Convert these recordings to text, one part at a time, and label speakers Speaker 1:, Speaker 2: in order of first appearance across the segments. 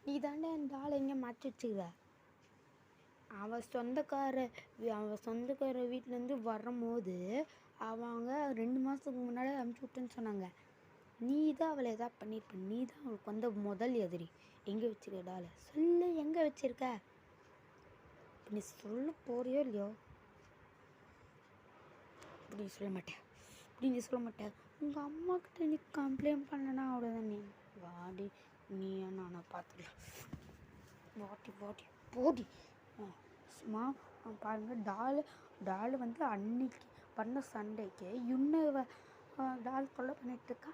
Speaker 1: நீ தாண்டா இந்த ஆளை எங்கே மாற்றி வச்சுக்கிற. அவன் சொந்தக்கார வீட்டிலேருந்து வரும்போது அவங்க 2 மாதத்துக்கு முன்னாடி அனுப்பிச்சி விட்டுன்னு சொன்னாங்க. நீ தான் அவளை எதாவது பண்ணியிருப்ப. நீ தான் அவளுக்கு வந்த முதல் எதிரி. எங்கே வச்சுருக்க டாலை சொல்லு, எங்கே வச்சுருக்க? நீ சொல்ல போறியோ இல்லையோ? இப்படி நீ சொல்ல மாட்டேன். உங்கள் அம்மா கிட்ட நீ கம்ப்ளைண்ட் பண்ணனா அவ்வளோதான். நீ வாடி, நீ நான் பார்த்துக்கலாம். வாட்டி போடி. சும்மா பாருங்கள், டால் வந்து அன்னைக்கு பண்ண சண்டைக்கு இன்னும் டால் கொலை பண்ணிகிட்ருக்கா.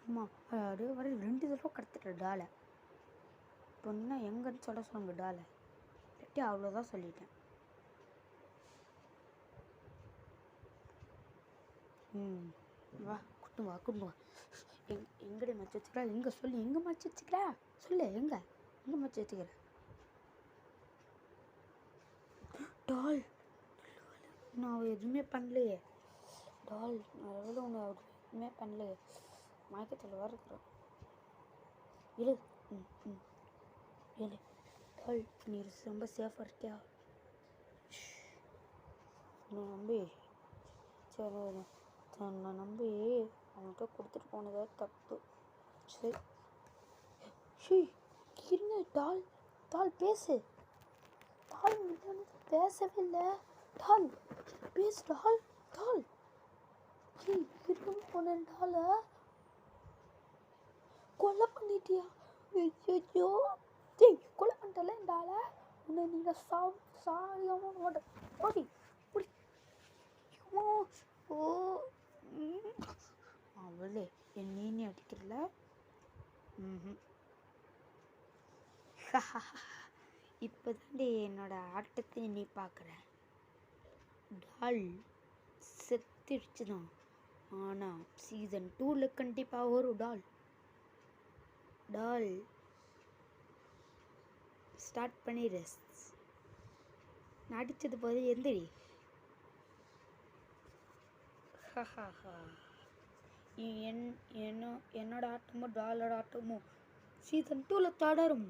Speaker 1: ஆமாம், அது வர 2 தடவை கடத்திட்ட டாலை. பொண்ணா எங்கன்னு சொல்ல சொல்லுங்க டாலை. இல்லாட்டி அவ்வளோதான் சொல்லிட்டேன். வா கூட்டு வா. எங்கடி மச்சு வச்சுக்கிறா? எங்கே சொல்லு, எங்கே மச்சு வச்சுக்கிறா? சொல்லு, எங்கே மச்சு வச்சுக்கிற? டால், நான் எதுவுமே பண்ணலையே டால். நான் உன்னை எதுவுமே பண்ணலையே. மயக்கத்தில் வர இருக்கிறோம். இழு டால், நீ ரொம்ப சேஃபாக இருக்கியா? நான் நம்பி அவன்கிட்ட கொடுத்துட்டு போனதே தப்பு. சரி இருங்க டால் பேசு. டால் பேசவே இல்லை. டால் பேசு. டால் இருக்க போனேன். டாலை கொலை பண்ணிட்டியா? ஐயோ கொலை பண்ணிட்டல டாலை. உன்னை நீங்கள் சாயாம ஓடி. ஓ அவளே என் நீ அடிக்கிறல. இப்போதாண்டி என்னோட ஆட்டத்தை நீ பார்க்குற. டால் செத்துடுச்சு தான். ஆனால் சீசன் 2 கண்டிப்பாக வரும். டால் ஸ்டார்ட் பண்ணிடு. நடித்தது போது எந்திரி. என்னோட ஆட்டமும் டாலோட ஆட்டமும் சீசன் 2 தொடரும்.